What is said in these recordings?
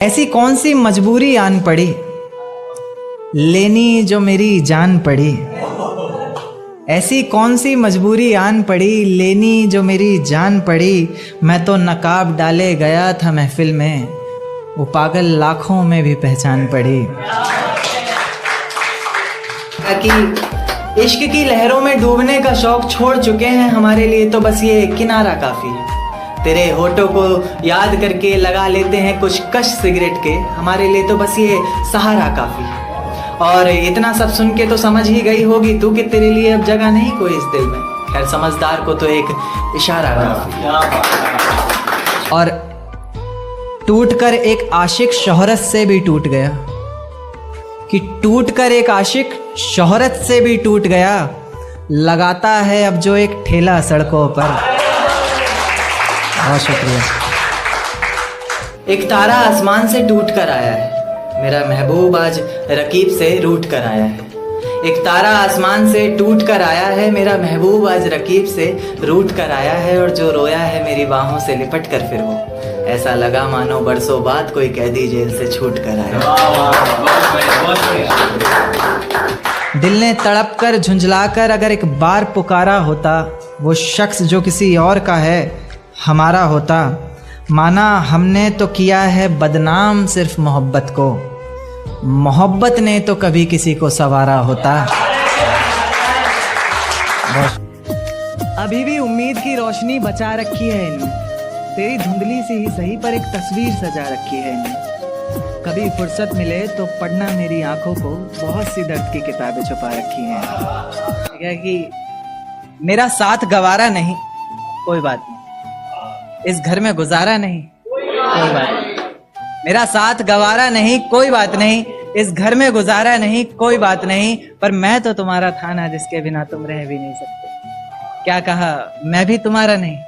ऐसी कौन सी मजबूरी आन पड़ी लेनी जो मेरी जान पड़ी। ऐसी कौन सी मजबूरी आन पड़ी लेनी जो मेरी जान पड़ी। मैं तो नकाब डाले गया था महफिल में, वो पागल लाखों में भी पहचान पड़ी। कि इश्क की लहरों में डूबने का शौक छोड़ चुके हैं, हमारे लिए तो बस ये किनारा काफ़ी है। तेरे होठों को याद करके लगा लेते हैं कुछ कश सिगरेट के, हमारे लिए तो बस ये सहारा काफ़ी है। और इतना सब सुन के तो समझ ही गई होगी तू कि तेरे लिए अब जगह नहीं कोई इस दिल में। खैर समझदार को तो एक इशारा काफ़ी है। और टूटकर एक आशिक शोहरत से भी टूट गया, कि टूटकर एक आशिक शोहरत से भी टूट गया। लगाता है अब जो एक ठेला सड़कों पर। बहुत शुक्रिया। एक तारा आसमान से टूट कर आया है, मेरा महबूब आज रकीब से रूठ कर आया है। एक तारा आसमान से टूट कर आया है, मेरा महबूब आज रकीब से रूठ कर आया है। और जो रोया है मेरी बाहों से लिपट कर फिर वो, ऐसा लगा मानो बरसों बाद कोई कैदी जेल से छूट कर आया। दिल ने तड़प कर झुंझला कर अगर एक बार पुकारा होता, वो शख्स जो किसी और का है हमारा होता। माना हमने तो किया है बदनाम सिर्फ मोहब्बत को, मोहब्बत ने तो कभी किसी को संवारा होता। अभी भी उम्मीद की रोशनी बचा रखी है इनमें, तेरी धुंधली सी ही सही पर एक तस्वीर सजा रखी है इनमें। कभी फुर्सत मिले तो पढ़ना मेरी आंखों को, बहुत सी दर्द की किताबें छुपा रखी हैं। कि मेरा साथ गवारा नहीं कोई बात नहीं, इस घर में गुजारा नहीं कोई बात नहीं। मेरा साथ गवारा नहीं कोई बात नहीं, इस घर में गुजारा नहीं कोई बात नहीं। पर मैं तो तुम्हारा था ना जिसके बिना तुम रह भी नहीं सकते। क्या कहा, मैं भी तुम्हारा नहीं।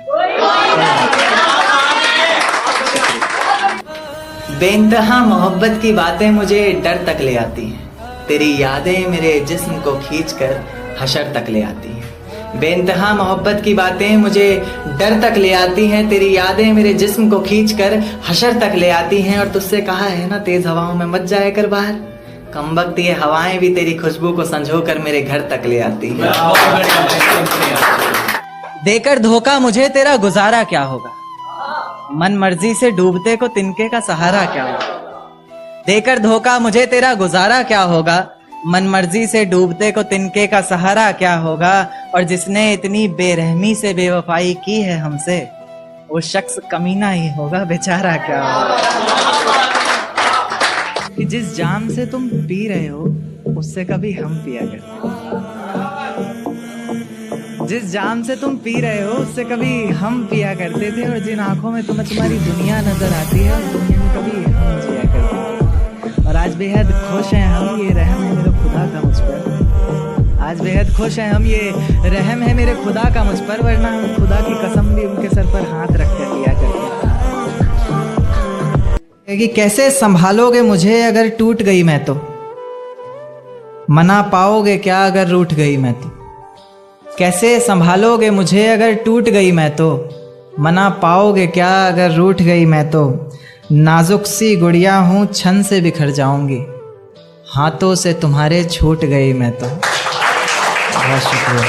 बेइंतहा मोहब्बत की बातें मुझे डर तक ले आती हैं, तेरी यादें मेरे जिस्म को खींचकर हशर तक ले आती हैं। बेइंतहा मोहब्बत की बातें मुझे डर तक ले आती हैं, तेरी यादें मेरे जिस्म को खींचकर हशर तक ले आती हैं। और तुझसे कहा है ना तेज हवाओं में मत जाया कर बाहर, कमबख्त ये हवाएं भी तेरी खुशबू को संजो कर मेरे घर तक ले आती हैं। देकर धोखा मुझे तेरा गुजारा क्या होगा, मन मर्जी से डूबते को तिनके का सहारा क्या होगा। देकर धोखा मुझे तेरा गुजारा क्या होगा, मन मर्जी से डूबते को तिनके का सहारा क्या होगा। और जिसने इतनी बेरहमी से बेवफाई की है हमसे, वो शख्स कमीना ही होगा, बेचारा क्या होगा। कि जिस जाम से तुम पी रहे हो उससे कभी हम पिया करते, जिस जाम से तुम पी रहे हो उससे कभी हम पिया करते थे। और जिन आंखों में तुम्हें तुम्हारी दुनिया नजर आती है, उस दुनिया में कभी हम जिया करते थे। और आज बेहद खुश हैं हम, ये रहम है मेरे खुदा का मुझ पर। आज बेहद खुश हैं हम, ये रहम है मेरे खुदा का मुझ पर, वरना हम खुदा की कसम भी उनके सर पर हाथ रख कर लिया करते। कि कैसे संभालोगे मुझे अगर टूट गई मैं तो, मना पाओगे क्या अगर रूठ गई मैं तो। कैसे संभालोगे मुझे अगर टूट गई मैं तो, मना पाओगे क्या अगर रूठ गई मैं तो। नाजुक सी गुड़िया हूँ छन से बिखर जाऊंगी, हाथों से तुम्हारे छूट गई मैं तो। बहुत शुक्रिया।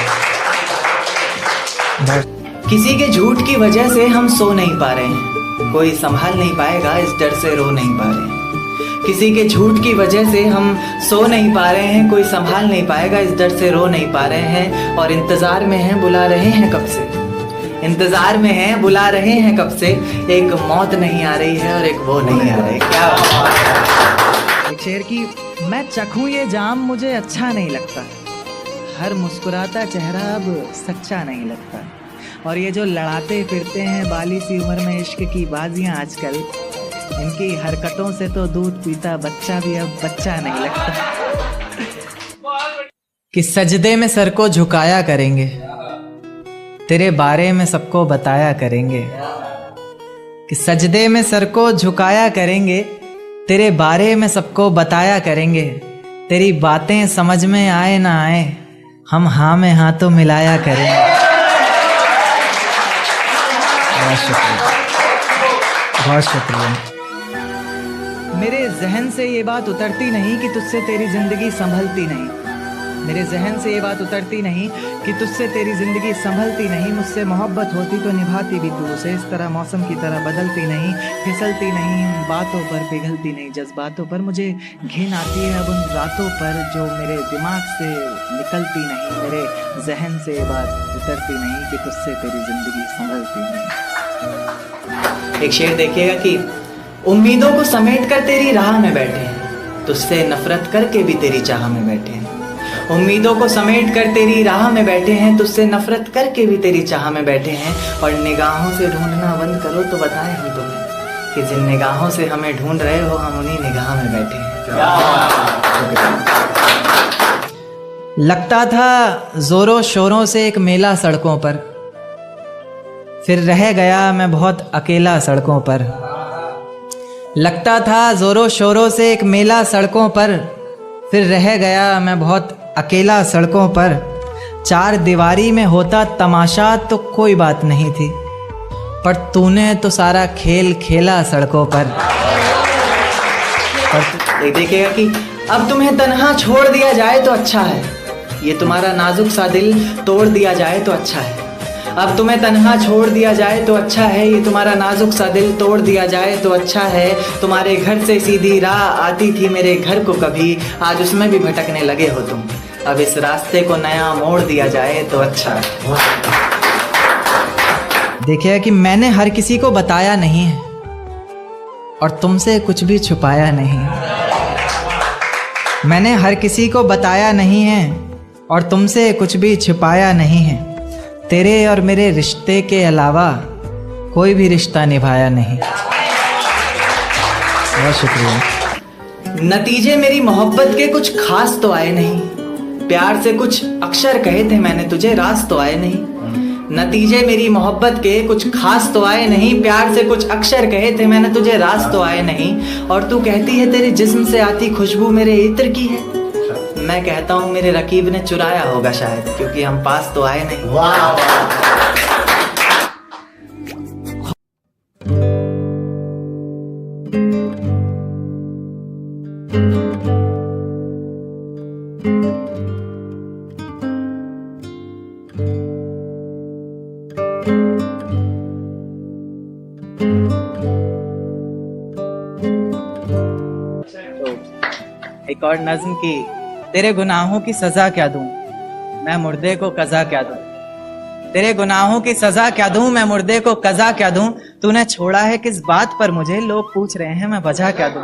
किसी के झूठ की वजह से हम सो नहीं पा रहे हैं, कोई संभाल नहीं पाएगा इस डर से रो नहीं पा रहे हैं। किसी के झूठ की वजह से हम सो नहीं पा रहे हैं, कोई संभाल नहीं पाएगा इस डर से रो नहीं पा रहे हैं। और इंतजार में हैं बुला रहे हैं कब से, इंतजार में हैं बुला रहे हैं कब से। एक मौत नहीं आ रही है और एक वो नहीं आ रही। क्या एक शेर की, मैं चखूं ये जाम मुझे अच्छा नहीं लगता, हर मुस्कुराता चेहरा अब सच्चा नहीं लगता। और ये जो लड़ाते फिरते हैं बाली सी उम्र में इश्क की बाजियां आजकल, इनकी हरकतों से तो दूध पीता बच्चा भी अब बच्चा नहीं लगता। कि सजदे में सर को झुकाया करेंगे, तेरे बारे में सबको बताया करेंगे। कि सजदे में सर को झुकाया करेंगे, तेरे बारे में सबको बताया करेंगे। तेरी बातें समझ में आए ना आए, हम हाँ में हाँ तो मिलाया करेंगे। बहुत शुक्रिया, बहुत शुक्रिया। मेरे जहन से ये बात उतरती नहीं कि तुझसे तेरी जिंदगी संभलती नहीं। मेरे जहन से ये बात उतरती नहीं कि तुझसे तेरी ज़िंदगी संभलती नहीं। मुझसे मोहब्बत होती तो निभाती भी तू उसे। इस तरह मौसम की तरह बदलती नहीं, फिसलती नहीं, उन बातों पर पिघलती नहीं, जज्बातों पर मुझे घिन आती है अब उन रातों पर जो मेरे दिमाग से निकलती नहीं। मेरे जहन से ये बात उतरती नहीं कि तुझसे तेरी ज़िंदगी संभलती नहीं। एक शेर देखिएगा कि उम्मीदों को समेट कर तेरी राह में बैठे हैं, तुझसे नफरत करके भी तेरी चाह में बैठे हैं। उम्मीदों को समेट कर तेरी राह में बैठे हैं, तुझसे नफरत करके भी तेरी चाह में बैठे हैं। और निगाहों से ढूंढना बंद करो तो बताएं हम तुम्हें कि जिन निगाहों से हमें ढूंढ रहे हो हम उन्हीं निगाह में बैठे हैं। लगता था जोरों शोरों से एक मेला सड़कों पर, फिर रह गया मैं बहुत अकेला सड़कों पर। लगता था जोरों शोरों से एक मेला सड़कों पर, फिर रह गया मैं बहुत अकेला सड़कों पर। चार दीवारी में होता तमाशा तो कोई बात नहीं थी, पर तूने तो सारा खेल खेला सड़कों पर। देखिएगा कि अब तुम्हें तन्हा छोड़ दिया जाए तो अच्छा है, ये तुम्हारा नाजुक सा दिल तोड़ दिया जाए तो अच्छा है। अब तुम्हें तन्हा छोड़ दिया जाए तो अच्छा है, ये तुम्हारा नाजुक सा दिल तोड़ दिया जाए तो अच्छा है। तुम्हारे घर से सीधी राह आती थी मेरे घर को कभी, आज उसमें भी भटकने लगे हो तुम। अब इस रास्ते को नया मोड़ दिया जाए तो अच्छा है। देखिए कि मैंने हर किसी को बताया नहीं है और तुमसे कुछ भी छुपाया नहीं। मैंने हर किसी को बताया नहीं है और तुमसे कुछ भी छुपाया नहीं है। तेरे और मेरे रिश्ते के अलावा कोई भी रिश्ता निभाया नहीं। बहुत शुक्रिया। नतीजे मेरी मोहब्बत के कुछ खास तो आए नहीं, प्यार से कुछ अक्षर कहे थे मैंने तुझे, राज तो आए नहीं। नतीजे मेरी मोहब्बत के कुछ खास तो आए नहीं, प्यार से कुछ अक्षर कहे थे मैंने तुझे, राज तो आए नहीं। और तू कहती है तेरे जिस्म से आती खुशबू मेरे इत्र की है, मैं कहता हूँ मेरे रकीब ने चुराया होगा शायद, क्योंकि हम पास तो आए नहीं। वाह। एक और नज्म की, तेरे गुनाहों की सजा क्या दूं मैं मुर्दे को कज़ा क्या दूं। तेरे गुनाहों की सजा क्या दूं मैं मुर्दे को कज़ा क्या दूं। तूने छोड़ा है किस बात पर मुझे, लोग पूछ रहे हैं मैं वजह क्या दूं।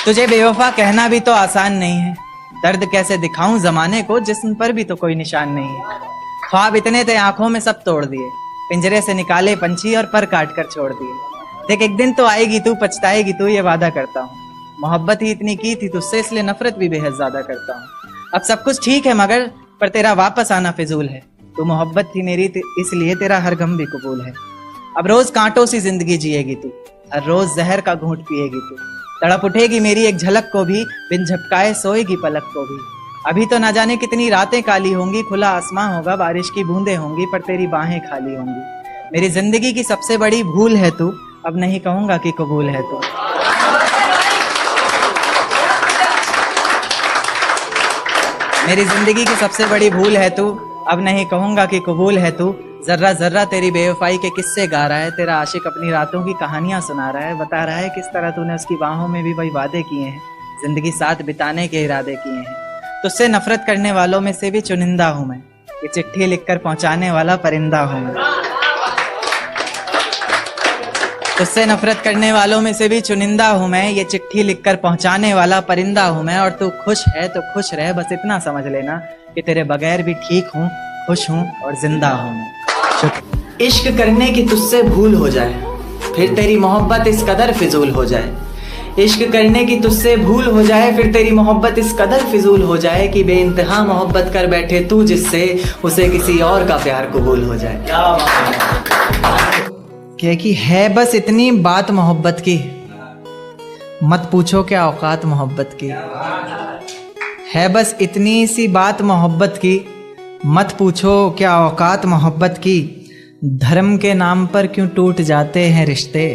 तुझे बेवफा कहना भी तो आसान नहीं है, दर्द कैसे दिखाऊं जमाने को जिस्म पर भी तो कोई निशान नहीं है। ख्वाब इतने थे आंखों में सब तोड़ दिए, पिंजरे से निकाले पंछी और पर काट कर छोड़ दिए। देख एक दिन तो आएगी तू, पछताएगी तू, ये वादा करता हूँ। मोहब्बत ही इतनी की थी तुझसे, इसलिए नफरत भी बेहद ज्यादा करता हूँ। अब सब कुछ ठीक है मगर पर तेरा वापस आना फिजूल है। तू मोहब्बत थी मेरी इसलिए तेरा हर गम भी कबूल है। अब रोज कांटों सी जिंदगी जिएगी तू, हर रोज जहर का घूंट पिएगी तू। तड़प उठेगी मेरी एक झलक को भी, बिन झपकाए सोएगी पलक को भी। अभी तो ना जाने कितनी रातें काली होंगी, खुला आसमां होगा बारिश की बूंदें होंगी, पर तेरी बाहें खाली होंगी। मेरी जिंदगी की सबसे बड़ी भूल है तू, अब नहीं कहूंगा कि कबूल है तू। मेरी जिंदगी की सबसे बड़ी भूल है तू, अब नहीं कहूंगा कि कबूल है तू। जर्रा जर्रा तेरी बेवफाई के किस्से गा रहा है, तेरा आशिक अपनी रातों की कहानियां सुना रहा है, बता रहा है किस तरह तूने उसकी बाहों में भी वही वादे किए हैं, जिंदगी साथ बिताने के इरादे किए हैं। तुझसे नफरत करने वालों में से भी चुनिंदा हूं मैं, ये चिट्ठी लिखकर पहुंचाने वाला परिंदा हूं मैं। तुझसे नफरत करने वालों में से भी चुनिंदा हूं मैं, ये चिट्ठी लिखकर पहुंचाने वाला परिंदा हूं मैं। और तू खुश है तो खुश रह, बस इतना समझ लेना कि तेरे बगैर भी ठीक हूं, खुश हूं और जिंदा हूं मैं। इश्क करने की तुझसे भूल हो जाए, फिर तेरी मोहब्बत इस कदर फिजूल हो जाए। इश्क करने की तुझसे भूल हो जाए, फिर तेरी मोहब्बत इस कदर फिजूल हो जाए कि बेइंतहा मोहब्बत कर बैठे तू जिससे, उसे किसी और का प्यार कबूल हो जाए। क्या कि है बस इतनी बात मोहब्बत की, मत पूछो क्या औकात मोहब्बत की। है बस इतनी सी बात मोहब्बत की, मत पूछो क्या औकात मोहब्बत की। धर्म के नाम पर क्यों टूट जाते हैं रिश्ते,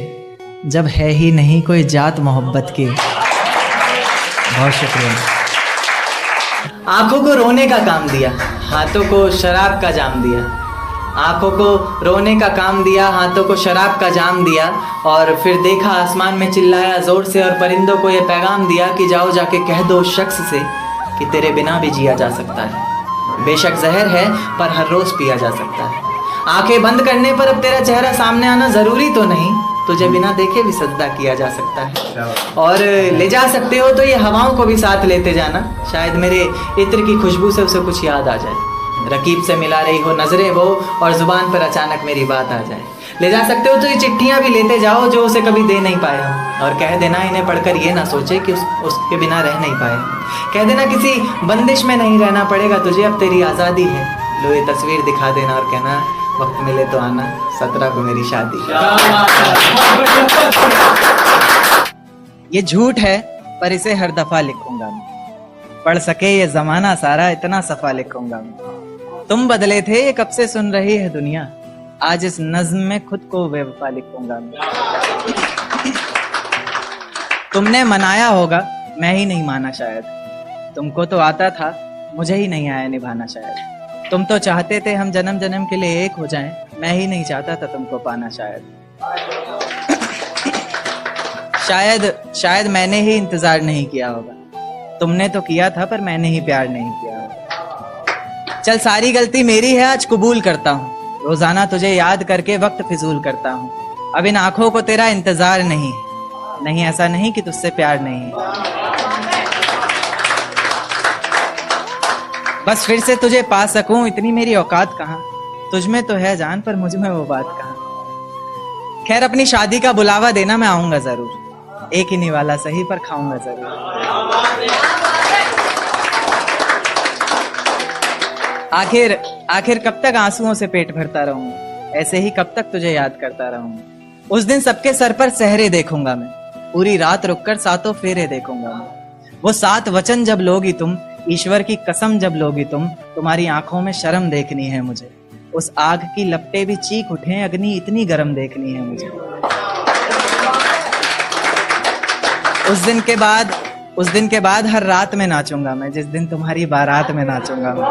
जब है ही नहीं कोई जात मोहब्बत की। बहुत शुक्रिया। आंखों को रोने का काम दिया, हाथों को शराब का जाम दिया। आंखों को रोने का काम दिया, हाथों को शराब का जाम दिया, और फिर देखा आसमान में चिल्लाया जोर से और परिंदों को ये पैगाम दिया कि जाओ जाके कह दो उस शख्स से कि तेरे बिना भी जिया जा सकता है। बेशक जहर है पर हर रोज पिया जा सकता है। आंखें बंद करने पर अब तेरा चेहरा सामने आना जरूरी तो नहीं, तुझे बिना देखे भी सजदा किया जा सकता है। और ले जा सकते हो तो ये हवाओं को भी साथ लेते जाना, शायद मेरे इत्र की खुशबू से उसे कुछ याद आ जाए। रकीब से मिला रही हो नजरें वो और जुबान पर अचानक मेरी बात आ जाए। ले जा सकते हो तो ये चिट्ठियां भी लेते जाओ जो उसे कभी दे नहीं पाया, और कह देना इन्हें पढ़कर ये ना सोचे कि उसके बिना रह नहीं पाए। कह देना किसी बंदिश में नहीं रहना पड़ेगा तुझे, अब तेरी आज़ादी है। लो ये तस्वीर दिखा देना और कहना वक्त मिले तो आना, 17 को मेरी शादी। ये झूठ है पर इसे हर दफा लिखूंगा मैं, पढ़ सके ये जमाना सारा इतना सफा लिखूंगा मैं। तुम बदले थे ये कब से सुन रही है दुनिया, आज इस नज्म में खुद को बेवफा लिखूंगा मैं। तुमने मनाया होगा मैं ही नहीं माना शायद, तुमको तो आता था मुझे ही नहीं आया निभाना शायद। तुम तो चाहते थे हम जन्म जन्म के लिए एक हो जाएं, मैं ही नहीं चाहता था तुमको पाना शायद। शायद मैंने ही इंतजार नहीं किया होगा, तुमने तो किया था पर मैंने ही प्यार नहीं किया होगा। चल सारी गलती मेरी है आज कबूल करता हूँ, रोजाना तुझे याद करके वक्त फिजूल करता हूँ। अब इन आंखों को तेरा इंतजार नहीं, नहीं ऐसा नहीं कि तुझसे प्यार नहीं है। बस फिर से तुझे पा सकूं इतनी मेरी औकात कहाँ, तुझ में तो है जान पर मुझ में वो बात कहाँ। खैर अपनी शादी का बुलावा देना मैं आऊंगा जरूर, एक ही निवाला सही पर खाऊंगा जरूर। आखिर कब तक आंसुओं से पेट भरता रहूंगा, ऐसे ही कब तक तुझे याद करता रहूंगा। उस दिन सबके सर पर सहरे देखूंगा मैं, पूरी रात रुककर सातों फेरे देखूंगा मैं। वो 7 वचन जब लोगी तुम, ईश्वर की कसम जब लोगी तुम, तुम्हारी आंखों में शर्म देखनी है मुझे। उस आग की लपटें भी चीख उठे, अग्नि इतनी गर्म देखनी है मुझे। उस दिन के बाद हर रात में नाचूंगा मैं, जिस दिन तुम्हारी बारात में नाचूंगा मैं।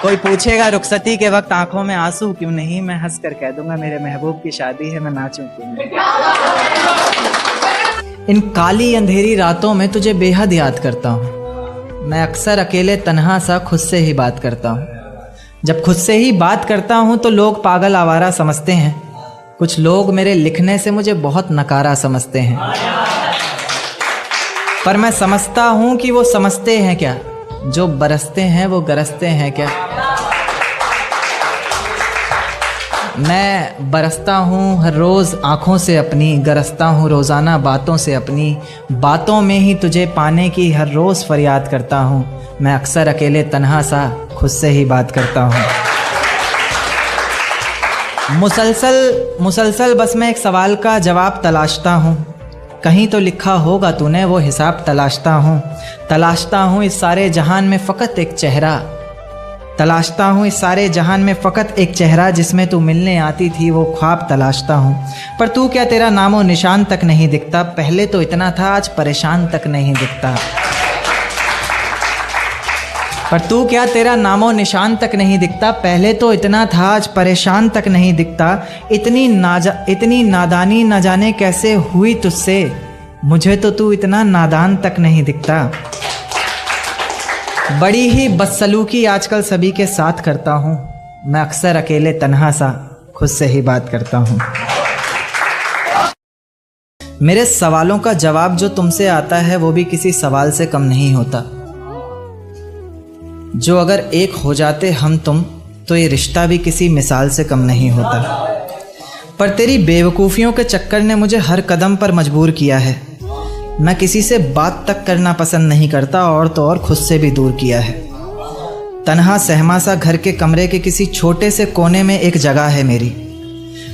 कोई पूछेगा रुखसती के वक्त आंखों में आंसू क्यों नहीं, मैं हंस कर कह दूंगा मेरे महबूब की शादी है, मैं नाचूं क्यों नहीं। इन काली अंधेरी रातों में तुझे बेहद याद करता हूँ, मैं अक्सर अकेले तन्हा सा खुद से ही बात करता हूँ। जब खुद से ही बात करता हूँ तो लोग पागल आवारा समझते हैं, कुछ लोग मेरे लिखने से मुझे बहुत नकारा समझते हैं। पर मैं समझता हूँ कि वो समझते हैं क्या, जो बरसते हैं वो गरजते हैं क्या। मैं बरसता हूँ हर रोज़ आँखों से अपनी, गरजता हूँ रोज़ाना बातों से अपनी। बातों में ही तुझे पाने की हर रोज़ फरियाद करता हूँ, मैं अक्सर अकेले तन्हा सा खुद से ही बात करता हूँ। मुसलसल बस मैं एक सवाल का जवाब तलाशता हूँ, कहीं तो लिखा होगा तूने वो हिसाब तलाशता हूँ इस सारे जहान में फ़कत एक चेहरा, तलाशता हूँ इस सारे जहान में फ़कत एक चेहरा, जिसमें तू मिलने आती थी वो ख्वाब तलाशता हूँ। पर तू क्या तेरा नामो निशान तक नहीं दिखता, पहले तो इतना था आज परेशान तक नहीं दिखता। पर तू क्या तेरा नामो निशान तक नहीं दिखता, पहले तो इतना था आज परेशान तक नहीं दिखता। इतनी नादानी न जाने कैसे हुई तुझसे, मुझे तो तू इतना नादान तक नहीं दिखता। बड़ी ही बदसलूकी आजकल सभी के साथ करता हूँ, मैं अक्सर अकेले तन्हा सा खुद से ही बात करता हूँ। मेरे सवालों का जवाब जो तुमसे आता है वो भी किसी सवाल से कम नहीं होता। जो अगर एक हो जाते हम तुम तो ये रिश्ता भी किसी मिसाल से कम नहीं होता। पर तेरी बेवकूफ़ियों के चक्कर ने मुझे हर कदम पर मजबूर किया है। मैं किसी से बात तक करना पसंद नहीं करता और तो और खुद से भी दूर किया है। तन्हा सहमा सा घर के कमरे के किसी छोटे से कोने में एक जगह है मेरी।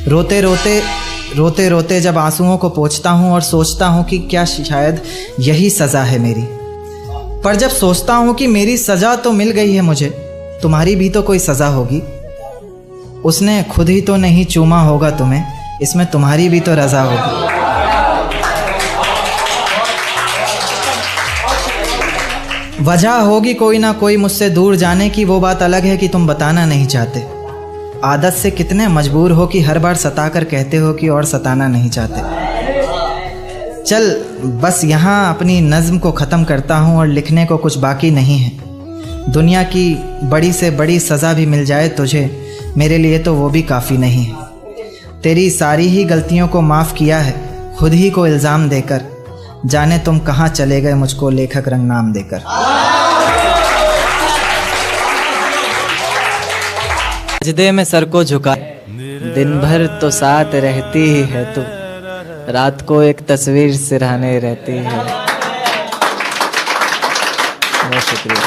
रोते रोते जब आंसुओं को पोंछता हूँ और सोचता हूँ कि क्या शायद यही सज़ा है मेरी। पर जब सोचता हूँ कि मेरी सज़ा तो मिल गई है मुझे, तुम्हारी भी तो कोई सज़ा होगी। उसने खुद ही तो नहीं चूमा होगा तुम्हें, इसमें तुम्हारी भी तो रज़ा होगी। वजह होगी कोई ना कोई मुझसे दूर जाने की, वो बात अलग है कि तुम बताना नहीं चाहते। आदत से कितने मजबूर हो कि हर बार सता कर कहते हो कि और सताना नहीं चाहते। चल बस यहाँ अपनी नज़्म को ख़त्म करता हूँ और लिखने को कुछ बाकी नहीं है। दुनिया की बड़ी से बड़ी सज़ा भी मिल जाए तुझे, मेरे लिए तो वो भी काफ़ी नहीं है। तेरी सारी ही गलतियों को माफ़ किया है खुद ही को इल्ज़ाम देकर, जाने तुम कहाँ चले गए मुझको लेखक रंग नाम देकर। सजदे में सर को झुका, दिन भर तो साथ रहती ही है तू, रात को एक तस्वीर सिरहाने रहती है। बहुत शुक्रिया,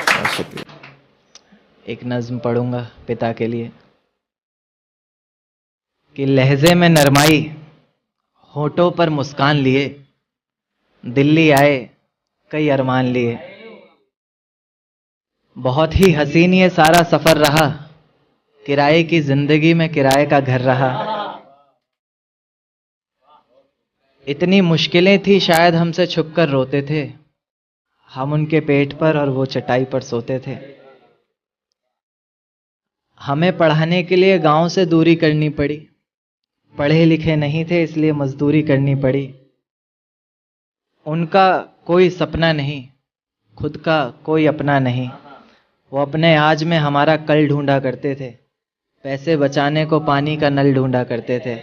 बहुत शुक्रिया। एक नज़्म पढ़ूंगा पिता के लिए कि लहजे में नरमाई, होठों पर मुस्कान लिए, दिल्ली आए कई अरमान लिए। बहुत ही हसीन ये सारा सफ़र रहा, किराए की ज़िंदगी में किराए का घर रहा। इतनी मुश्किलें थी शायद हमसे छुपकर रोते थे, हम उनके पेट पर और वो चटाई पर सोते थे। हमें पढ़ाने के लिए गांव से दूरी करनी पड़ी, पढ़े लिखे नहीं थे इसलिए मजदूरी करनी पड़ी। उनका कोई सपना नहीं, खुद का कोई अपना नहीं, वो अपने आज में हमारा कल ढूंढा करते थे, पैसे बचाने को पानी का नल ढूंढा करते थे।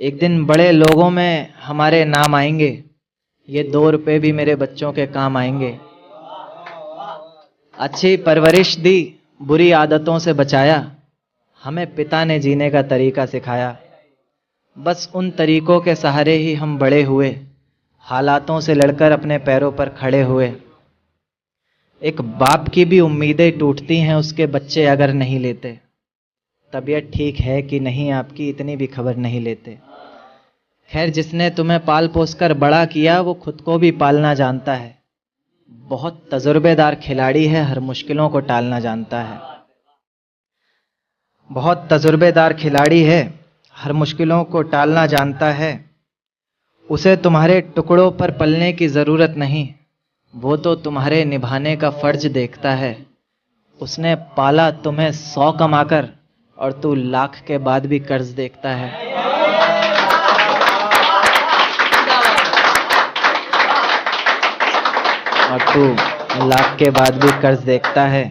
एक दिन बड़े लोगों में हमारे नाम आएंगे, ये 2 रुपए भी मेरे बच्चों के काम आएंगे। अच्छी परवरिश दी, बुरी आदतों से बचाया, हमें पिता ने जीने का तरीका सिखाया। बस उन तरीकों के सहारे ही हम बड़े हुए, हालातों से लड़कर अपने पैरों पर खड़े हुए। एक बाप की भी उम्मीदें टूटती हैं उसके बच्चे अगर नहीं लेते। तबीयत ठीक है कि नहीं आपकी इतनी भी खबर नहीं लेते। खैर, जिसने तुम्हें पाल पोस कर बड़ा किया वो खुद को भी पालना जानता है। बहुत तजुर्बेदार खिलाड़ी है, हर मुश्किलों को टालना जानता है। बहुत तजुर्बेदार खिलाड़ी है, हर मुश्किलों को टालना जानता है। उसे तुम्हारे टुकड़ों पर पलने की ज़रूरत नहीं, वो तो तुम्हारे निभाने का फ़र्ज देखता है। उसने पाला तुम्हें 100 कमाकर और तू लाख के बाद भी कर्ज देखता है। और तू लाख के बाद भी कर्ज देखता है।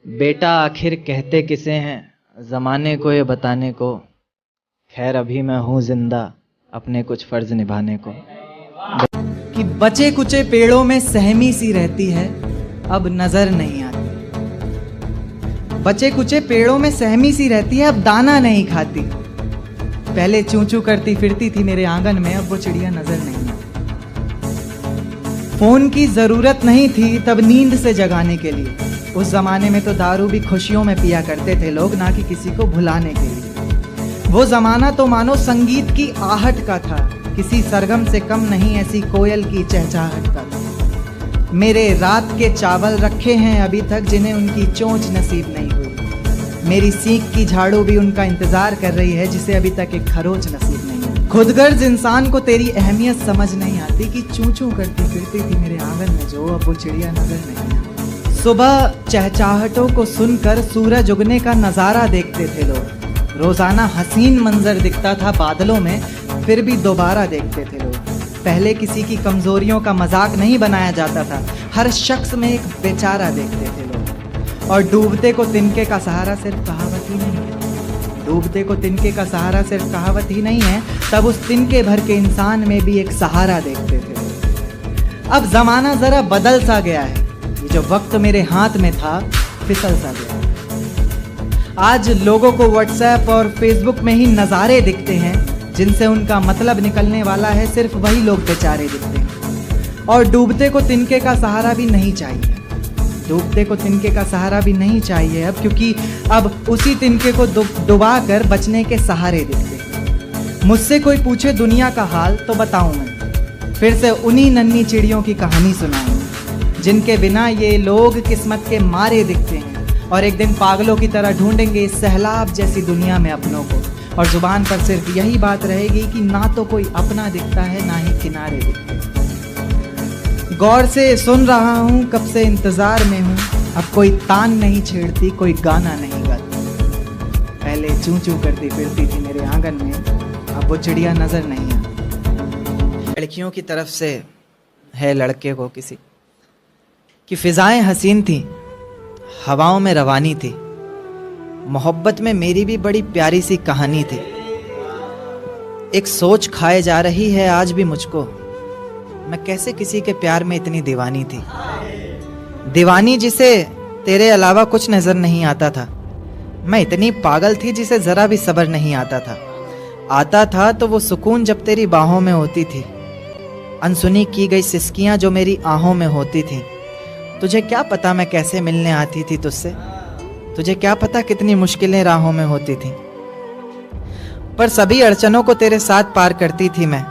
बेटा आखिर कहते किसे हैं, ज़माने को ये बताने को। खैर अभी मैं हूँ जिंदा अपने कुछ फ़र्ज निभाने को। कि बचे कुचे पेड़ों में सहमी सी रहती है, अब नजर नहीं आती। बचे कुचे पेड़ों में सहमी सी रहती है, अब दाना नहीं खाती। पहले चूं चूं करती फिरती थी मेरे आंगन में, अब वो चिड़िया नजर नहीं आती। फोन की जरूरत नहीं थी तब नींद से जगाने के लिए। उस जमाने में तो दारू भी खुशियों में पिया करते थे लोग, ना कि किसी को भुलाने के लिए। वो जमाना तो मानो संगीत की आहट का था, किसी सरगम से कम नहीं ऐसी कोयल की चहचहाहट का था। मेरे रात के चावल रखे हैं अभी तक जिन्हें उनकी चोंच नसीब नहीं हुई। मेरी सीख की झाड़ू भी उनका इंतजार कर रही है जिसे अभी तक एक खरोच नसीब नहीं हुई। खुदगर्ज इंसान को तेरी अहमियत समझ नहीं आती कि चूं चूं करती फिरती थी मेरे आंगन में जो, अब वो चिड़िया नजर नहीं आती। सुबह चहचहाहटों को सुनकर सूरज उगने का नज़ारा देखते थे लोग। रोजाना हसीन मंजर दिखता था बादलों में, फिर भी दोबारा देखते थे लोग। पहले किसी की कमजोरियों का मजाक नहीं बनाया जाता था, हर शख्स में एक बेचारा देखते थे लोग। और डूबते को तिनके का सहारा सिर्फ कहावत ही नहीं है, डूबते को तिनके का सहारा सिर्फ कहावत ही नहीं है, तब उस तिनके भर के इंसान में भी एक सहारा देखते थे। अब जमाना जरा बदल सा गया है, ये जो वक्त मेरे हाथ में था फिसल सा गया। आज लोगों को व्हाट्सएप और फेसबुक में ही नज़ारे दिखते हैं जिनसे उनका मतलब निकलने वाला है, सिर्फ वही लोग बेचारे दिखते हैं। और डूबते को तिनके का सहारा भी नहीं चाहिए, डूबते को तिनके का सहारा भी नहीं चाहिए अब, क्योंकि अब उसी तिनके को डुबा कर बचने के सहारे दिखते हैं। मुझसे कोई पूछे दुनिया का हाल तो बताऊं मैं, फिर से उन्हीं नन्ही चिड़ियों की कहानी सुनाऊं जिनके बिना ये लोग किस्मत के मारे दिखते हैं। और एक दिन पागलों की तरह ढूंढेंगे इस सैलाब जैसी दुनिया में अपनों को, और जुबान पर सिर्फ यही बात रहेगी कि ना तो कोई अपना दिखता है ना ही किनारे दिखते हैं। गौर से सुन रहा हूँ, कब से इंतजार में हूँ, अब कोई तान नहीं छेड़ती, कोई गाना नहीं गाती। पहले चूं चूं करती फिरती थी मेरे आंगन में, अब वो चिड़िया नजर नहीं आती। लड़कियों की तरफ से है लड़के को किसी कि फिजाएं हसीन थी, हवाओं में रवानी थी, मोहब्बत में मेरी भी बड़ी प्यारी सी कहानी थी। एक सोच खाए जा रही है आज भी मुझको, मैं कैसे किसी के प्यार में इतनी दीवानी थी। दीवानी जिसे तेरे अलावा कुछ नजर नहीं आता था। मैं इतनी पागल थी जिसे जरा भी सब्र नहीं आता था तो वो सुकून जब तेरी बाहों में होती थी। अनसुनी की गई सिसकियां जो मेरी आहों में होती थी। तुझे क्या पता मैं कैसे मिलने आती थी तुझसे, तुझे क्या पता कितनी मुश्किलें राहों में होती थी। पर सभी अड़चनों को तेरे साथ पार करती थी मैं।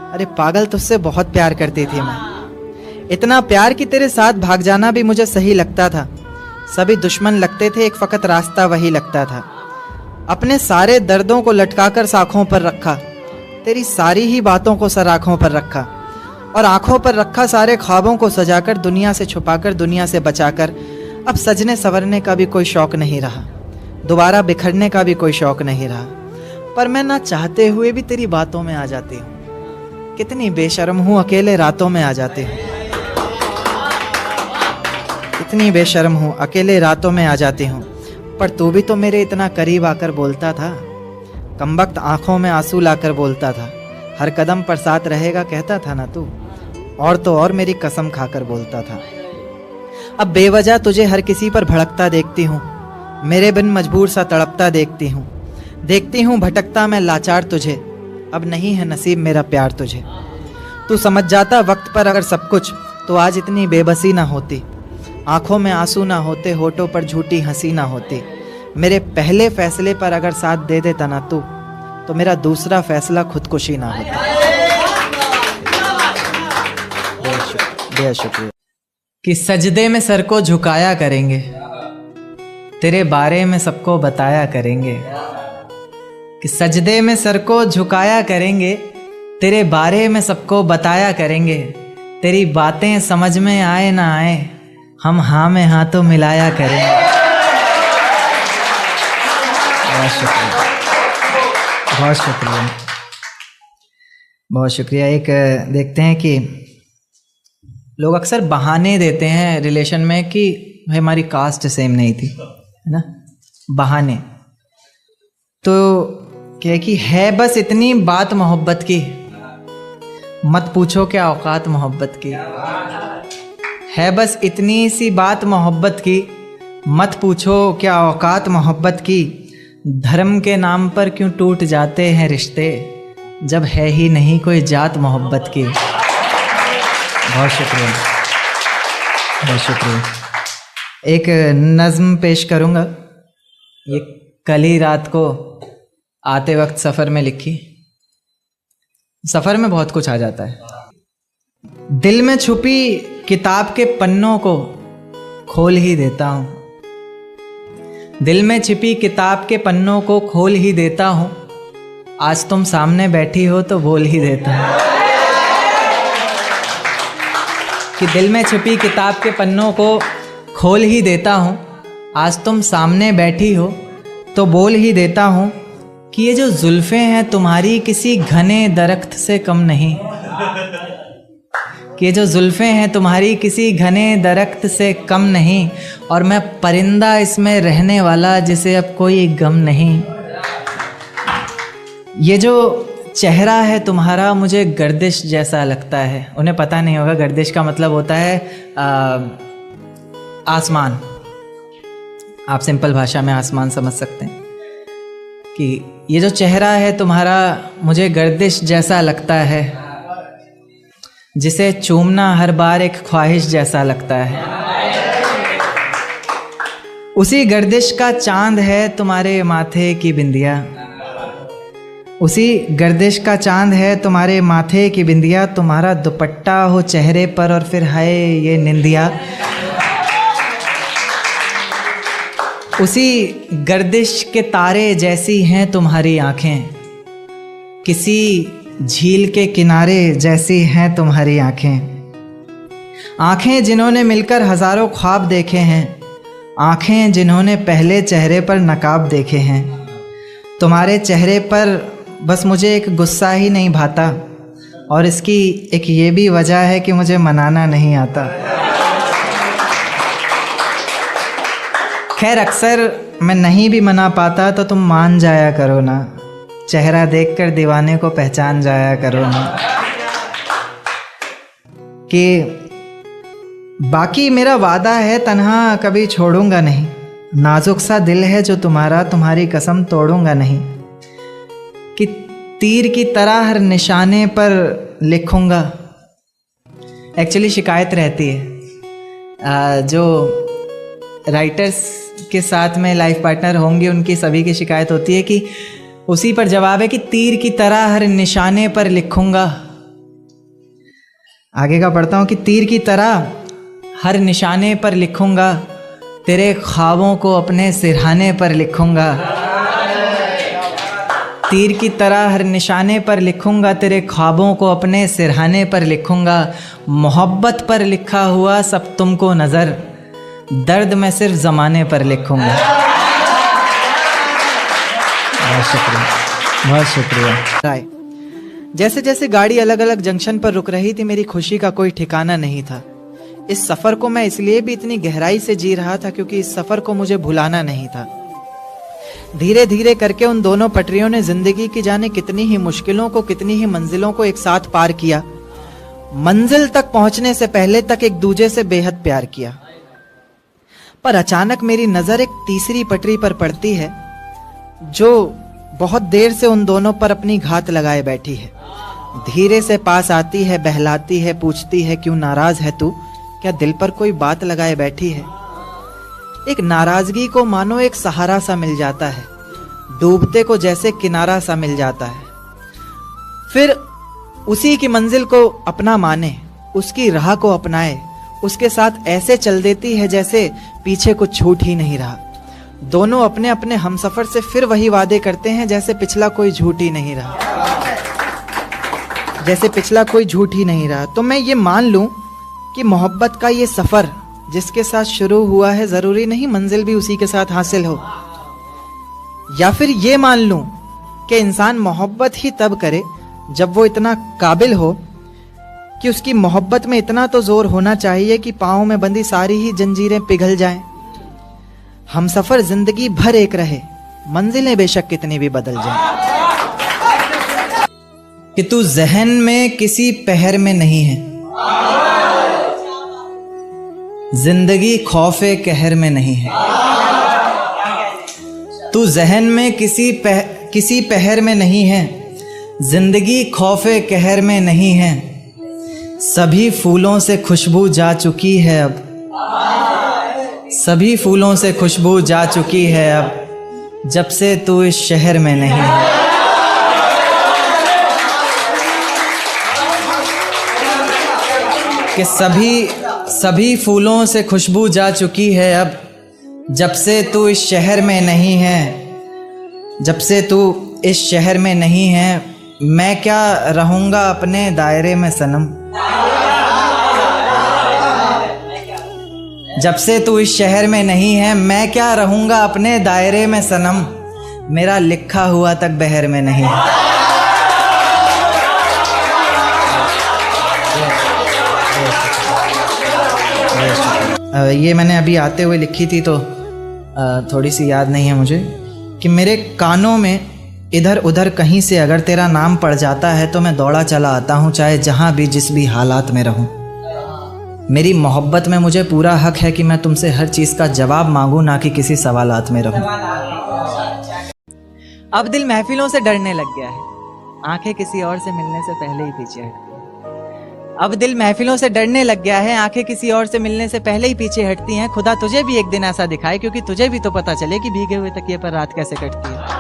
अरे पागल, तुझसे बहुत प्यार करती थी मैं, इतना प्यार कि तेरे साथ भाग जाना भी मुझे सही लगता था। सभी दुश्मन लगते थे, एक फकत रास्ता वही लगता था। अपने सारे दर्दों को लटकाकर साखों पर रखा, तेरी सारी ही बातों को सर आँखों पर रखा, और आँखों पर रखा सारे ख्वाबों को सजाकर, दुनिया से छुपाकर, दुनिया से बचाकर। अब सजने संवरने का भी कोई शौक नहीं रहा, दोबारा बिखरने का भी कोई शौक नहीं रहा। पर मैं ना चाहते हुए भी तेरी बातों में आ जाती हूँ। कितनी बेशर्म हूँ, अकेले रातों में आ जाती हूँ। इतनी बेशर्म हूँ, अकेले रातों में आ जाती हूँ। पर तू भी तो मेरे इतना करीब आकर बोलता था, कमबख्त आंखों में आंसू लाकर बोलता था। हर कदम पर साथ रहेगा कहता था ना तू, और तो और मेरी कसम खाकर बोलता था। अब बेवजह तुझे हर किसी पर भड़कता देखती हूँ, मेरे बिन मजबूर सा तड़पता देखती हूँ भटकता मैं लाचार तुझे। अब नहीं है नसीब मेरा प्यार तुझे। तू समझ जाता वक्त पर अगर सब कुछ, तो आज इतनी बेबसी ना होती। आंखों में आंसू ना होते, होठों पर झूठी हंसी ना होती। मेरे पहले फैसले पर अगर साथ दे देता ना तू, तो मेरा दूसरा फैसला खुदकुशी ना होता। बेहद शुक्रिया। कि सजदे में सर को झुकाया करेंगे, तेरे बारे में सबको बताया करेंगे। कि सजदे में सर को झुकाया करेंगे, तेरे बारे में सबको बताया करेंगे। तेरी बातें समझ में आए ना आए, हम हाँ में हाँ तो मिलाया करेंगे। बहुत शुक्रिया, बहुत शुक्रिया, बहुत शुक्रिया। एक देखते हैं कि लोग अक्सर बहाने देते हैं रिलेशन में कि भाई हमारी कास्ट सेम नहीं थी, है ना, बहाने। तो क्या कि है बस इतनी बात मोहब्बत की, मत पूछो क्या औकात मोहब्बत की। है बस इतनी सी बात मोहब्बत की, मत पूछो क्या औकात मोहब्बत की। धर्म के नाम पर क्यों टूट जाते हैं रिश्ते, जब है ही नहीं कोई जात मोहब्बत की। बहुत शुक्रिया, बहुत शुक्रिया। एक नज़्म पेश करूँगा, ये कल ही रात को आते वक्त सफ़र में लिखी। सफ़र में बहुत कुछ आ जाता है। दिल में छुपी किताब के पन्नों को खोल ही देता हूँ, दिल में छिपी किताब के पन्नों को खोल ही देता हूँ। आज तुम सामने बैठी हो तो बोल ही देता हूँ। कि दिल में छिपी किताब के पन्नों को खोल ही देता हूँ, आज तुम सामने बैठी हो तो बोल ही देता हूँ। कि ये जो जुल्फ़ें हैं तुम्हारी किसी घने दरख्त से कम नहीं, कि ये जो जुल्फ़ें हैं तुम्हारी किसी घने दरख्त से कम नहीं, और मैं परिंदा इसमें रहने वाला जिसे अब कोई गम नहीं। ये जो चेहरा है तुम्हारा मुझे गर्दिश जैसा लगता है। उन्हें पता नहीं होगा गर्दिश का मतलब होता है आसमान। आप सिंपल भाषा में आसमान समझ सकते हैं। कि ये जो चेहरा है तुम्हारा मुझे गर्दिश जैसा लगता है, जिसे चूमना हर बार एक ख्वाहिश जैसा लगता है। उसी गर्दिश का चांद है तुम्हारे माथे की बिंदिया, उसी गर्दिश का चांद है तुम्हारे माथे की बिंदिया। तुम्हारा दुपट्टा हो चेहरे पर और फिर हाय ये निंदिया। उसी गर्दिश के तारे जैसी हैं तुम्हारी आंखें, किसी झील के किनारे जैसी हैं तुम्हारी आंखें। आंखें जिन्होंने मिलकर हजारों ख्वाब देखे हैं, आंखें जिन्होंने पहले चेहरे पर नकाब देखे हैं। तुम्हारे चेहरे पर बस मुझे एक गुस्सा ही नहीं भाता, और इसकी एक ये भी वजह है कि मुझे मनाना नहीं आता। खैर अक्सर मैं नहीं भी मना पाता तो तुम मान जाया करो ना, चेहरा देखकर दीवाने को पहचान जाया करो ना। कि बाकी मेरा वादा है तन्हा कभी छोड़ूंगा नहीं, नाजुक सा दिल है जो तुम्हारा, तुम्हारी कसम तोड़ूंगा नहीं। कि तीर की तरह हर निशाने पर लिखूंगा। एक्चुअली शिकायत रहती है, जो राइटर्स के साथ में लाइफ पार्टनर होंगे उनकी सभी की शिकायत होती है कि उसी पर जवाब है कि तीर की तरह हर निशाने पर लिखूंगा। आगे का पढ़ता हूँ कि तीर की तरह हर निशाने पर लिखूंगा, तेरे ख्वाबों को अपने सिरहाने पर लिखूंगा। तीर की तरह हर निशाने पर लिखूंगा, तेरे ख्वाबों को अपने सिरहाने पर लिखूंगा। मोहब्बत पर लिखा हुआ सब तुमको नज़र, दर्द मैं सिर्फ ज़माने पर लिखूंगा। बहुत शुक्रिया, बहुत शुक्रिया। जैसे जैसे गाड़ी अलग अलग जंक्शन पर रुक रही थी, मेरी खुशी का कोई ठिकाना नहीं था। इस सफ़र को मैं इसलिए भी इतनी गहराई से जी रहा था क्योंकि इस सफ़र को मुझे भुलाना नहीं था। धीरे धीरे करके उन दोनों पटरियों ने जिंदगी की जाने कितनी ही मुश्किलों को, कितनी ही मंजिलों को एक साथ पार किया। मंजिल तक पहुंचने से पहले तक एक दूजे से बेहद प्यार किया। पर अचानक मेरी नजर एक तीसरी पटरी पर पड़ती है जो बहुत देर से उन दोनों पर अपनी घात लगाए बैठी है। धीरे से पास आती है, बहलाती है, पूछती है क्यों नाराज है तू, क्या दिल पर कोई बात लगाए बैठी है। एक नाराजगी को मानो एक सहारा सा मिल जाता है, डूबते को जैसे किनारा सा मिल जाता है। फिर उसी की मंजिल को अपना माने, उसकी राह को अपनाए, उसके साथ ऐसे चल देती है जैसे पीछे कुछ छूट ही नहीं रहा। दोनों अपने अपने हमसफर से फिर वही वादे करते हैं जैसे पिछला कोई झूठ ही नहीं रहा, जैसे पिछला कोई झूठ ही नहीं रहा। तो मैं ये मान लूं कि मोहब्बत का ये सफर जिसके साथ शुरू हुआ है जरूरी नहीं मंजिल भी उसी के साथ हासिल हो। या फिर ये मान लूं कि इंसान मोहब्बत ही तब करे जब वो इतना काबिल हो कि उसकी मोहब्बत में इतना तो जोर होना चाहिए कि पांव में बंधी सारी ही जंजीरें पिघल जाएं। हम सफर जिंदगी भर एक रहे, मंजिलें बेशक कितनी भी बदल जाएं। कि तू जहन में किसी पहर में नहीं है, जिंदगी खौफे कहर में नहीं है। तू जहन में किसी पहर में नहीं है, जिंदगी खौफे कहर में नहीं है। सभी फूलों से खुशबू जा चुकी है अब, सभी फूलों से खुशबू जा चुकी है अब, जब से तू इस शहर में नहीं है। कि सभी फूलों से खुशबू जा चुकी है अब, जब से तू इस शहर में नहीं है, जब से तू इस शहर में नहीं है। मैं क्या रहूँगा अपने दायरे में सनम, जब से तू इस शहर में नहीं है। मैं क्या रहूँगा अपने दायरे में सनम, मेरा लिखा हुआ तक बहर में नहीं है। ये मैंने अभी आते हुए लिखी थी तो थोड़ी सी याद नहीं है मुझे। कि मेरे कानों में इधर उधर कहीं से अगर तेरा नाम पड़ जाता है तो मैं दौड़ा चला आता हूँ, चाहे जहाँ भी जिस भी हालात में रहूँ। मेरी मोहब्बत में मुझे पूरा हक है कि मैं तुमसे हर चीज़ का जवाब मांगूँ, ना कि किसी सवालात में रहूँ। अब दिल महफिलों से डरने लग गया है, आंखें किसी और से मिलने से पहले ही पीछे हटती हैं। अब दिल महफिलों से डरने लग गया है, आंखें किसी और से मिलने से पहले ही पीछे हटती हैं। खुदा तुझे भी एक दिन ऐसा दिखाए, क्योंकि तुझे भी तो पता चले कि भीगे हुए तकिए पर रात कैसे कटती है।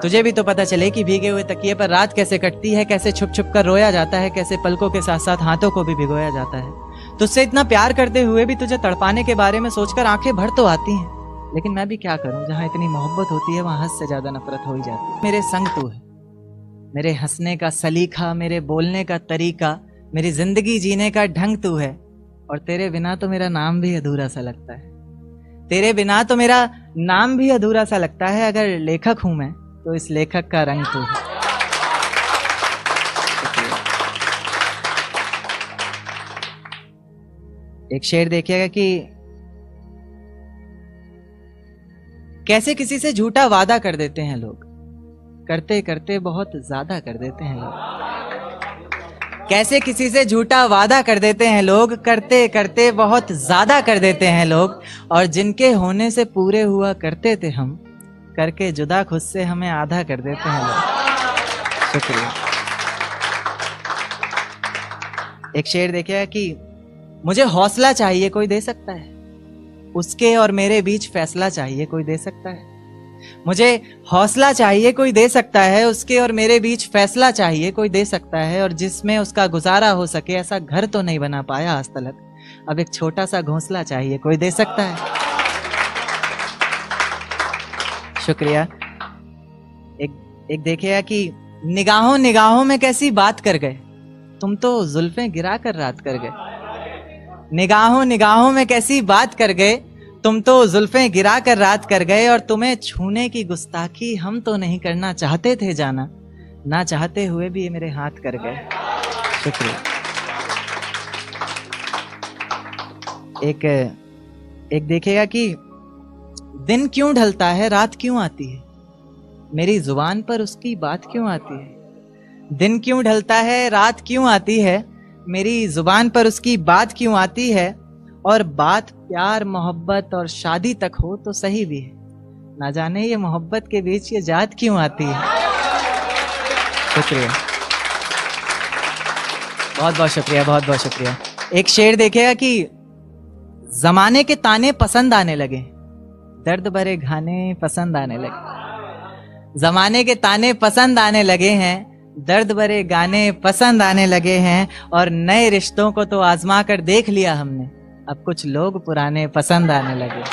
तुझे भी तो पता चले कि भीगे हुए तकिए पर रात कैसे कटती है, कैसे छुप छुप कर रोया जाता है, कैसे पलकों के साथ साथ हाथों को भी भिगोया जाता है। तुझसे इतना प्यार करते हुए भी तुझे तड़पाने के बारे में सोचकर आंखें भर तो आती हैं, लेकिन मैं भी क्या करूं, जहां इतनी मोहब्बत होती है वहां हद से ज्यादा नफरत हो ही जाती है। मेरे संग तू है, मेरे हंसने का सलीका, मेरे बोलने का तरीका, मेरी जिंदगी जीने का ढंग तू है। और तेरे बिना तो मेरा नाम भी अधूरा सा लगता है, तेरे बिना तो मेरा नाम भी अधूरा सा लगता है। अगर लेखक हूं मैं तो इस लेखक का रंग तू है। एक शेर देखिएगा कि कैसे किसी से झूठा वादा कर देते हैं लोग, करते करते बहुत ज्यादा कर देते हैं लोग। कैसे किसी से झूठा वादा कर देते हैं लोग, करते करते बहुत ज्यादा कर देते हैं लोग। और जिनके होने से पूरे हुआ करते थे हम, करके जुदा खुद से हमें आधा कर देते हैं लोग। शुक्रिया। एक शेर देखिएगा कि मुझे हौसला चाहिए कोई दे सकता है, उसके और मेरे बीच फैसला चाहिए कोई दे सकता है। मुझे हौसला चाहिए कोई दे सकता है, उसके और मेरे बीच फैसला चाहिए कोई दे सकता है। और जिसमें उसका गुजारा हो सके, ऐसा घर तो नहीं बना पाया आज तलक, अब एक छोटा सा घोंसला चाहिए कोई दे सकता है। शुक्रिया। एक देखिएगा कि निगाहों निगाहों में कैसी बात कर गए, तुम तो जुल्फें गिरा कर रात कर गए। निगाहों निगाहों में कैसी बात कर गए, तुम तो जुल्फें गिरा कर रात कर गए। और तुम्हें छूने की गुस्ताखी हम तो नहीं करना चाहते थे जाना, ना चाहते हुए भी ये मेरे हाथ कर गए। शुक्रिया। एक देखिएगा कि दिन क्यों ढलता है रात क्यों आती है, मेरी जुबान पर उसकी बात क्यों आती है। दिन क्यों ढलता है रात क्यों आती है, मेरी जुबान पर उसकी बात क्यों आती है। और बात प्यार मोहब्बत और शादी तक हो तो सही भी है, ना जाने ये मोहब्बत के बीच ये जात क्यों आती है। शुक्रिया, बहुत बहुत शुक्रिया, बहुत बहुत शुक्रिया। एक शेर देखिएगा कि जमाने के ताने पसंद आने लगे, दर्द भरे गाने पसंद आने लगे। जमाने के ताने पसंद आने लगे हैं, दर्द भरे गाने पसंद आने लगे हैं। और नए रिश्तों को तो आजमा कर देख लिया हमने, अब कुछ लोग पुराने पसंद आने लगे।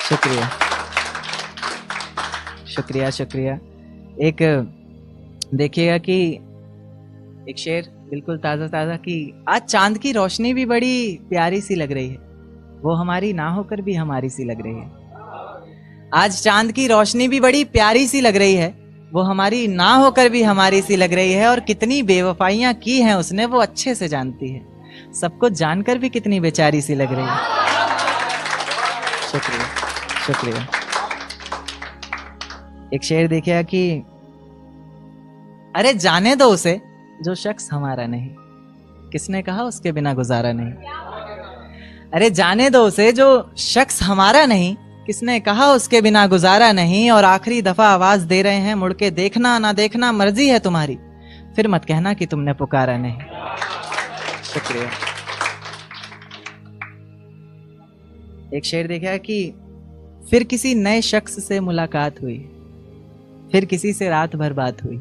शुक्रिया शुक्रिया शुक्रिया। एक देखिएगा कि एक शेर बिल्कुल ताज़ा ताज़ा कि आज चांद की रोशनी भी बड़ी प्यारी सी लग रही है, वो हमारी ना होकर भी हमारी सी लग रही है। आज चांद की रोशनी भी बड़ी प्यारी सी लग रही है, वो हमारी ना होकर भी हमारी सी लग रही है। और कितनी बेवफाइयां की हैं उसने वो अच्छे से जानती है, सब कुछ जानकर भी कितनी बेचारी सी लग रही है। शुक्रिया शुक्रिया। एक शेर देखिए कि अरे जाने दो उसे जो शख्स हमारा नहीं, किसने कहा उसके बिना गुजारा नहीं। अरे जाने दो उसे जो शख्स हमारा नहीं, किसने कहा उसके बिना गुजारा नहीं। और आखिरी दफा आवाज दे रहे हैं, मुड़ के देखना ना देखना मर्जी है तुम्हारी, फिर मत कहना कि तुमने पुकारा नहीं। शुक्रिया। एक शेर देखा कि फिर किसी नए शख्स से मुलाकात हुई, फिर किसी से रात भर बात हुई।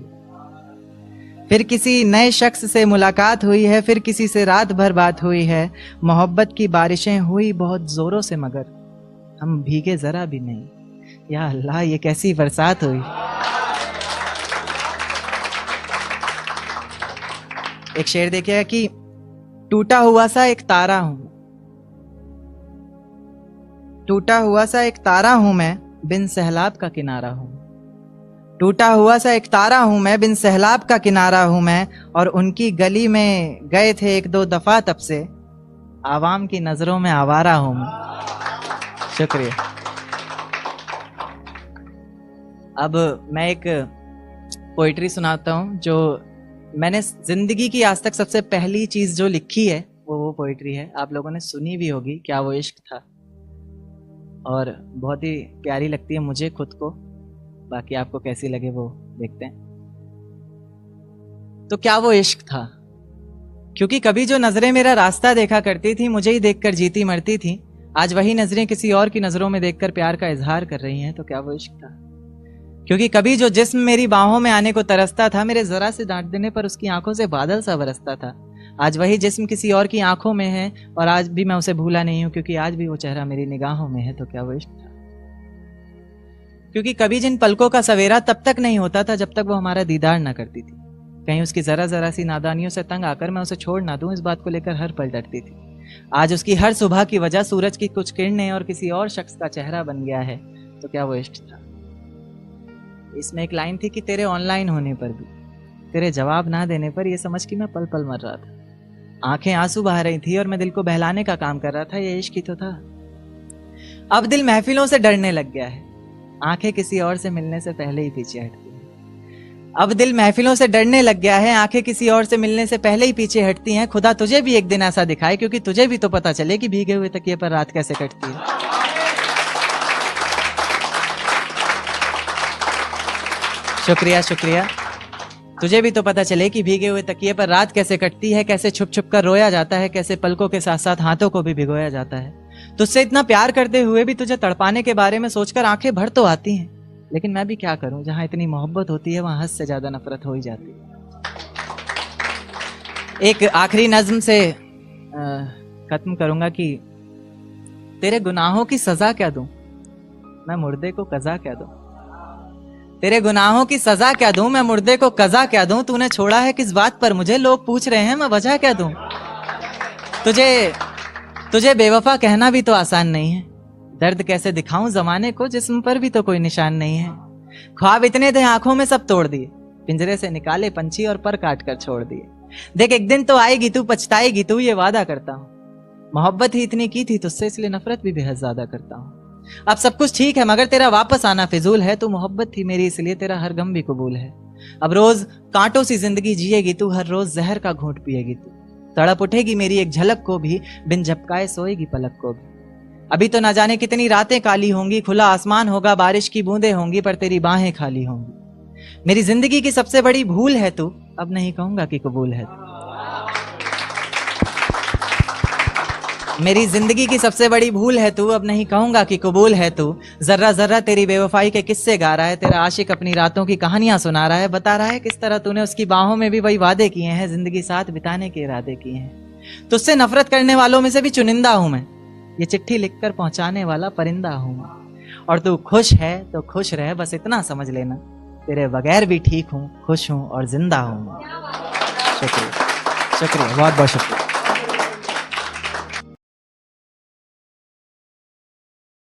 फिर किसी नए शख्स से मुलाकात हुई है, फिर किसी से रात भर बात हुई है। मोहब्बत की बारिशें हुई बहुत जोरों से, मगर हम भीगे जरा भी नहीं। या अल्लाह, ये कैसी बरसात हुई। एक शेर देखिएगा कि टूटा हुआ सा एक तारा हूं, टूटा हुआ सा एक तारा हूं मैं, बिन सहलाब का किनारा हूं। टूटा हुआ सा एक तारा हूं मैं, बिन सहलाब का किनारा हूं मैं। और उनकी गली में गए थे एक दो दफा, तब से आवाम की नजरों में आवारा हूं मैं। शुक्रिया। अब मैं एक पोइट्री सुनाता हूं जो मैंने जिंदगी की आज तक सबसे पहली चीज जो लिखी है वो पोइट्री है। आप लोगों ने सुनी भी होगी, क्या वो इश्क था, और बहुत ही प्यारी लगती है मुझे खुद को। बाकी आपको कैसी लगे वो देखते हैं। तो क्या वो इश्क था, क्योंकि कभी जो नजरें मेरा रास्ता देखा करती थी, मुझे ही देखकर जीती मरती थी, आज वही नजरें किसी और की नजरों में देखकर प्यार का इजहार कर रही हैं। तो क्या वो इश्क था, क्योंकि कभी जो जिस्म मेरी बाहों में आने को तरसता था, मेरे जरा से डांट देने पर उसकी आंखों से बादल सा बरसता था। आज वही जिस्म किसी और की आंखों में है और आज भी मैं उसे भूला नहीं हूं, क्योंकि आज भी वो चेहरा मेरी निगाहों में है। तो क्या वो इश्क था? क्योंकि कभी जिन पलकों का सवेरा तब तक नहीं होता था जब तक वो हमारा दीदार ना करती थी। कहीं उसकी जरा जरा सी नादानियों से तंग आकर मैं उसे छोड़ ना दूं, इस बात को लेकर हर पल डरती थी। आज उसकी हर सुबह की वजह सूरज की कुछ किरणें और किसी और शख्स का चेहरा बन गया है। तो क्या वो इश्क था? इसमें एक लाइन थी कि तेरे ऑनलाइन होने पर भी, तेरे जवाब ना देने पर ये समझ कि मैं पल पल मर रहा था। आंखें आंसू बहा रही थी और मैं दिल को बहलाने का काम कर रहा था। ये इश्क ही तो था। अब दिल महफिलों से डरने लग गया है, आंखें किसी और से मिलने से पहले ही पीछे हटती हैं। अब दिल महफिलों से डरने लग गया है, आंखें किसी और से मिलने से पहले ही पीछे हटती हैं। खुदा तुझे भी एक दिन ऐसा दिखाए, क्योंकि तुझे भी तो पता चले कि भीगे हुए तकिए पर रात कैसे कटती है। शुक्रिया शुक्रिया। तुझे भी तो पता चले कि भीगे हुए तकिए पर रात कैसे कटती है, कैसे छुप छुप कर रोया जाता है, कैसे पलकों के साथ साथ हाथों को भी भिगोया जाता है। तुझसे इतना प्यार करते हुए भी तुझे तड़पाने के बारे में सोचकर आंखें भर तो आती हैं, लेकिन मैं भी क्या करूं, जहां इतनी मोहब्बत होती है वहां हद से ज्यादा नफरत हो ही जाती है। एक आखिरी नज्म से खत्म करूंगा कि तेरे गुनाहों की सजा क्या दूं, मैं मुर्दे को कज़ा क्या दूं। तेरे गुनाहों की सजा क्या दूं, मैं मुर्दे को कज़ा क्या दूं। तूने छोड़ा है किस बात पर मुझे, लोग पूछ रहे हैं मैं वजह क्या दूं। तुझे बेवफा कहना भी तो आसान नहीं है, दर्द कैसे दिखाऊं जमाने को जिस्म पर भी तो कोई निशान नहीं है। ख्वाब इतने थे आंखों में सब तोड़ दिए, पिंजरे से निकाले पंछी और पर काट कर छोड़ दिए। देख एक दिन तो आएगी तू, पछताएगी तू, ये वादा करता हूं। मोहब्बत ही इतनी की थी तुझसे, इसलिए नफरत भी बेहद ज्यादा करता हूं। अब सब कुछ ठीक है मगर तेरा वापस आना फिजूल है। तू मोहब्बत थी मेरी इसलिए तेरा हर गम भी कबूल है। अब रोज कांटों सी जिंदगी जिएगी तू, हर रोज जहर का घूंट पिएगी तू। तड़प उठेगी मेरी एक झलक को भी, बिन झपकाए सोएगी पलक को भी। अभी तो ना जाने कितनी रातें काली होंगी, खुला आसमान होगा, बारिश की बूंदें होंगी, पर तेरी बाहें खाली होंगी। मेरी जिंदगी की सबसे बड़ी भूल है तू, अब नहीं कहूंगा कि कबूल है तू। मेरी जिंदगी की सबसे बड़ी भूल है तू, अब नहीं कहूंगा कि कबूल है तू। जर्रा जर्रा तेरी बेवफाई के किस्से गा रहा है, तेरा आशिक अपनी रातों की कहानियां सुना रहा है, बता रहा है किस तरह तूने उसकी बाहों में भी वही वादे किए हैं, जिंदगी साथ बिताने के इरादे किए हैं। तुझसे नफरत करने वालों में से भी चुनिंदा हूं मैं, ये चिट्ठी लिखकर पहुंचाने वाला परिंदा हूं मैं। और तू खुश है तो खुश रह, बस इतना समझ लेना, तेरे बगैर भी ठीक हूं, खुश हूं और जिंदा हूं। शुक्रिया शुक्रिया, बहुत बहुत शुक्रिया।